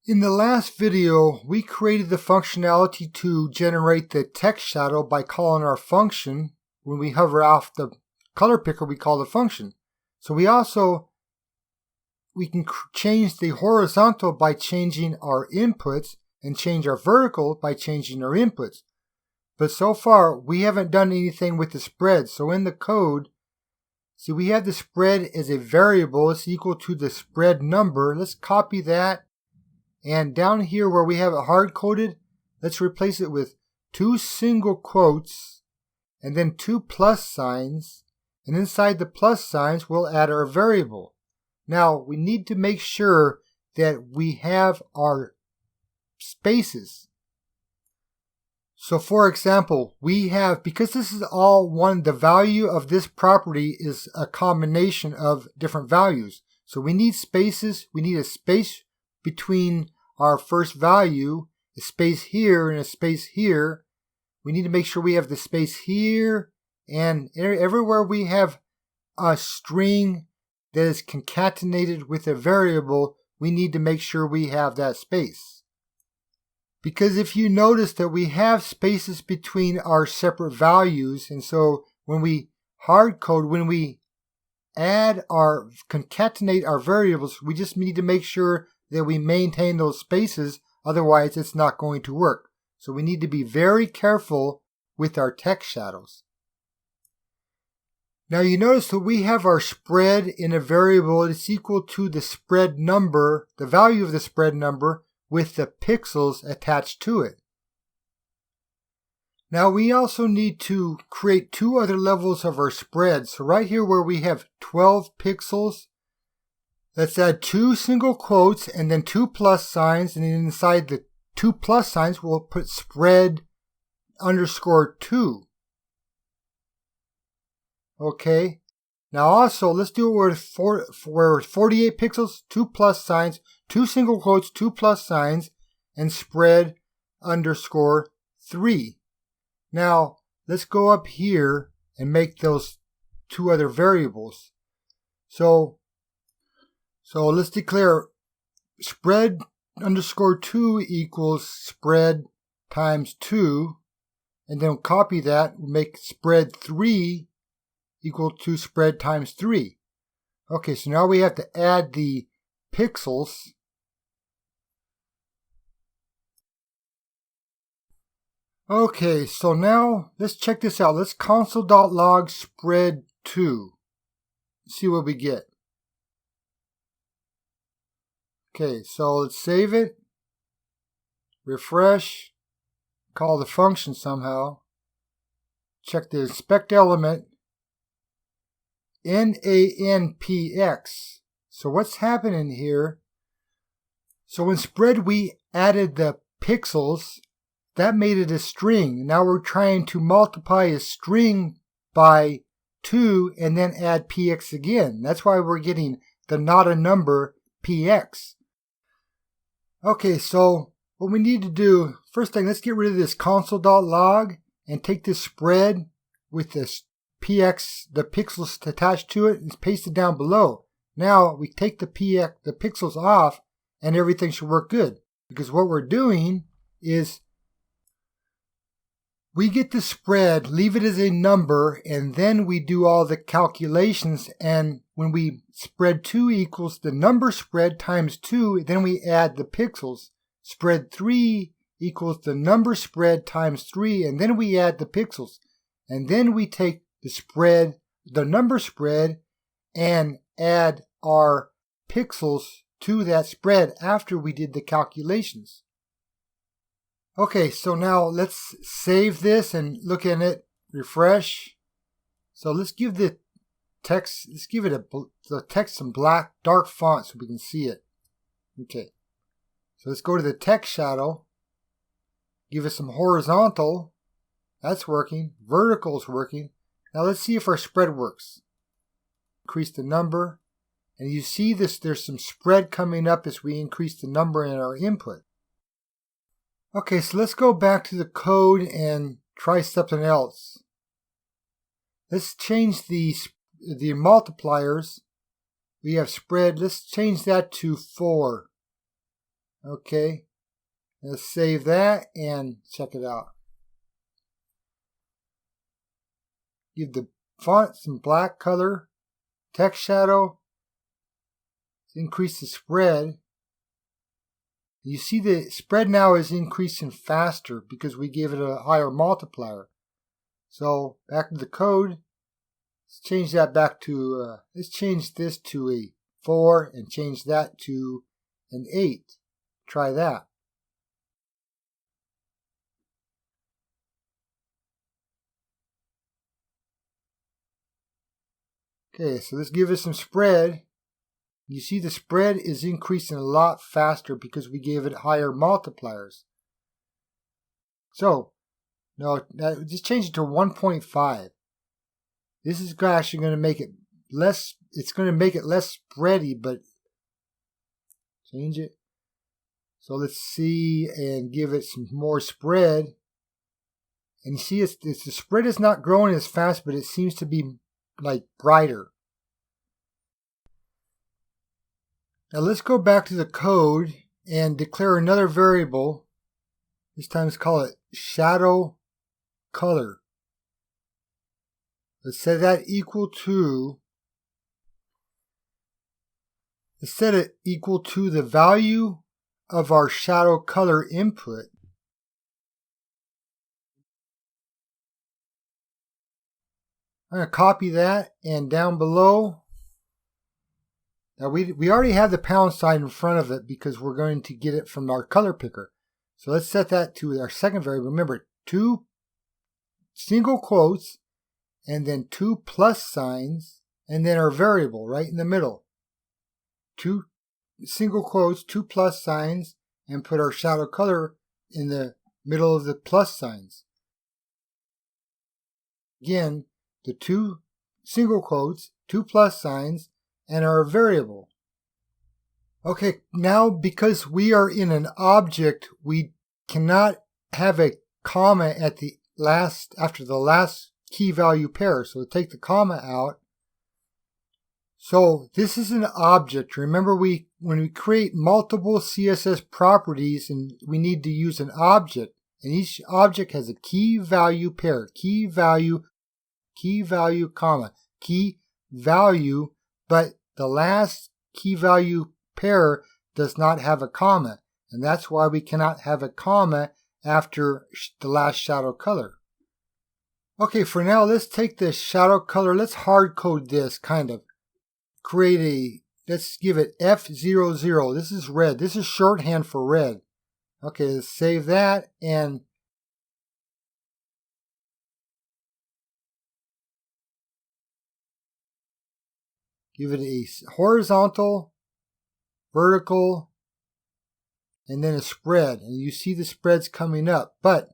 In the last video, we created the functionality to generate the text shadow by calling our function. When we hover off the color picker, we call the function. So we can change the horizontal by changing our inputs and change our vertical by changing our inputs. But so far, we haven't done anything with the spread. So in the code, see, we have the spread as a variable. It's equal to the spread number. Let's copy that. And down here where we have it hard-coded, let's replace it with 2 single quotes and then 2 plus signs. And inside the plus signs, we'll add our variable. Now, we need to make sure that we have our spaces. So for example, we have, because this is all one, the value of this property is a combination of different values. So we need spaces. We need a space between our first value, a space here and a space here. We need to make sure we have the space here, and everywhere we have a string that is concatenated with a variable, we need to make sure we have that space. Because if you notice that we have spaces between our separate values, and so when we hard code, when we concatenate our variables, we just need to make sure that we maintain those spaces, otherwise it's not going to work. So we need to be very careful with our text shadows. Now you notice that we have our spread in a variable that's equal to the spread number, the value of the spread number, with the pixels attached to it. Now we also need to create 2 other levels of our spread. So right here where we have 12 pixels, let's add 2 single quotes and then 2 plus signs, and then inside the 2 plus signs we'll put spread underscore 2. Okay, now also let's do it where 48 pixels, 2 plus signs, 2 single quotes, 2 plus signs, and spread underscore 3. Now let's go up here and make those 2 other variables. So let's declare spread underscore 2 equals spread times 2, and then copy that, make spread 3 equal to spread times 3. Okay, so now we have to add the pixels. Okay, so now let's check this out. Let's console.log spread 2. See what we get. Okay, so let's save it, refresh, call the function somehow, check the inspect element, NANPX. So what's happening here? So in spread we added the pixels, that made it a string. Now we're trying to multiply a string by 2 and then add px again. That's why we're getting the not a number px. Okay, so what we need to do, first thing, let's get rid of this console.log and take this spread with this px, the pixels attached to it, and paste it down below. Now we take the pixels off and everything should work good. Because what we're doing is we get the spread, leave it as a number, and then we do all the calculations, and when we spread 2 equals the number spread times 2, then we add the pixels. Spread 3 equals the number spread times 3, and then we add the pixels. And then we take the spread, the number spread, and add our pixels to that spread after we did the calculations. Okay, so now let's save this and look at it, refresh. So let's give the text, the text some black, dark font so we can see it. Okay, so let's go to the text shadow, give it some horizontal, that's working, vertical is working. Now let's see if our spread works. Increase the number, and you see this, there's some spread coming up as we increase the number in our input. Okay, so let's go back to the code and try something else. Let's change the multipliers. We have spread. Let's change that to 4. Okay, let's save that and check it out. Give the font some black color, text shadow, increase the spread. You see the spread now is increasing faster because we gave it a higher multiplier. So back to the code. Let's change that back to, let's change this to a 4 and change that to an 8. Try that. Okay, so let's give it some spread. You see the spread is increasing a lot faster because we gave it higher multipliers. So, no, just change it to 1.5. This is actually going to make it less, it's going to make it less spready, but change it. So let's see and give it some more spread. And you see the spread is not growing as fast, but it seems to be like brighter. Now let's go back to the code and declare another variable. This time let's call it shadow color. Let's set that equal to, let's set it equal to the value of our shadow color input. I'm going to copy that, and down below, now we already have the pound sign in front of it because we're going to get it from our color picker. So let's set that to our second variable. Remember, 2 single quotes and then 2 plus signs and then our variable right in the middle. 2 single quotes, 2 plus signs, and put our shadow color in the middle of the plus signs. Again, the 2 single quotes, 2 plus signs, and our variable. Okay, now because we are in an object, we cannot have a comma at the last, after the last key value pair. So take the comma out. So this is an object. Remember, when we create multiple CSS properties, and we need to use an object, and each object has a key value pair, key value, comma, key value, but the last key value pair does not have a comma, and that's why we cannot have a comma after the last shadow color. Okay, for now, let's take the shadow color, let's hard code this kind of. Let's give it F00. This is red. This is shorthand for red. Okay, let's save that and give it a horizontal, vertical, and then a spread. And you see the spreads coming up, but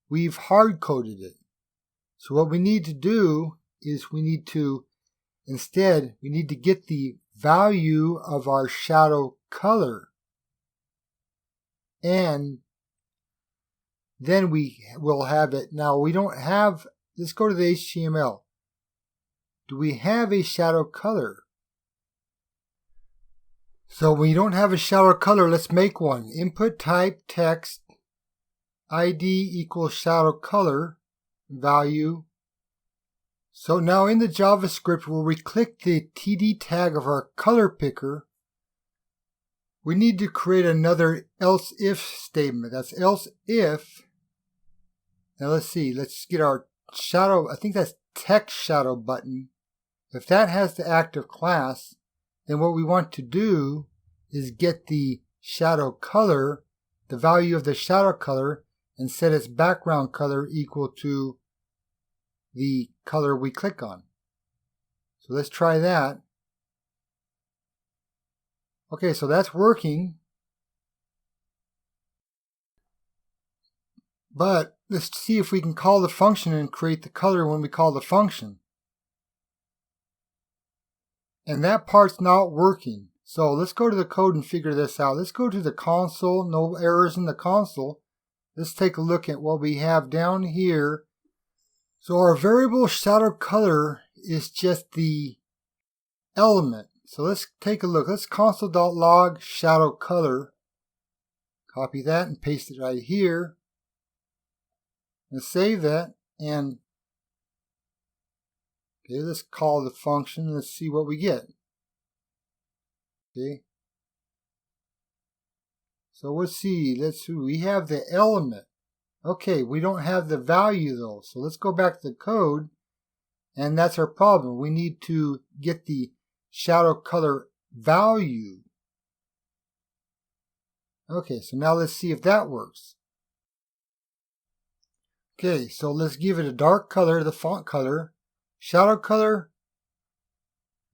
we've hard coded it. So what we need to do is we need to get the value of our shadow color. And then we will have it. Now we don't have, let's go to the HTML. Do we have a shadow color? So we don't have a shadow color, let's make one. Input type text ID equals shadow color value. So now in the JavaScript where we click the TD tag of our color picker, we need to create another else if statement. That's else if. Now let's see, let's get our shadow, I think that's text shadow button. If that has the active class, then what we want to do is get the shadow color, the value of the shadow color, and set its background color equal to the color we click on. So let's try that. Okay, so that's working. But let's see if we can call the function and create the color when we call the function. And that part's not working. So let's go to the code and figure this out. Let's go to the console. No errors in the console. Let's take a look at what we have down here. So our variable shadow color is just the element. So let's take a look. Let's console.log shadow color. Copy that and paste it right here. Let's save that, and okay, let's call the function. Let's see what we get. Okay. So let's see. We have the element. Okay, we don't have the value though. So let's go back to the code, and that's our problem. We need to get the shadow color value. Okay, so now let's see if that works. Okay, so let's give it a dark color, the font color. Shadow color,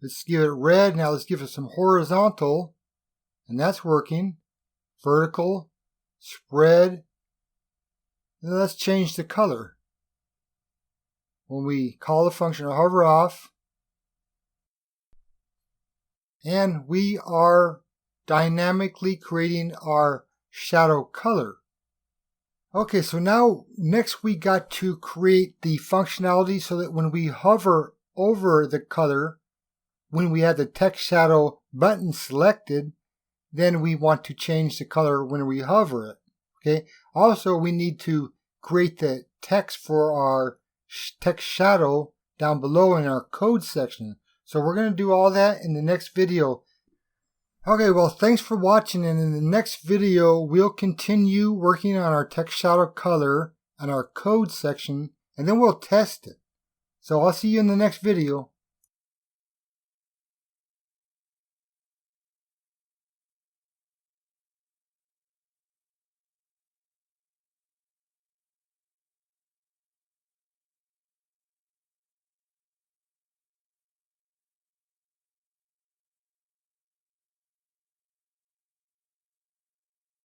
let's give it red. Now let's give it some horizontal, and that's working. Vertical, spread. Now let's change the color. When we call the function, hover off, and we are dynamically creating our shadow color. Okay, so now next we got to create the functionality so that when we hover over the color, when we have the text shadow button selected, then we want to change the color when we hover it. Okay. Also, we need to create the text for our text shadow down below in our code section. So we're going to do all that in the next video. Okay, well, thanks for watching, and in the next video, we'll continue working on our text shadow color and our code section, and then we'll test it. So I'll see you in the next video.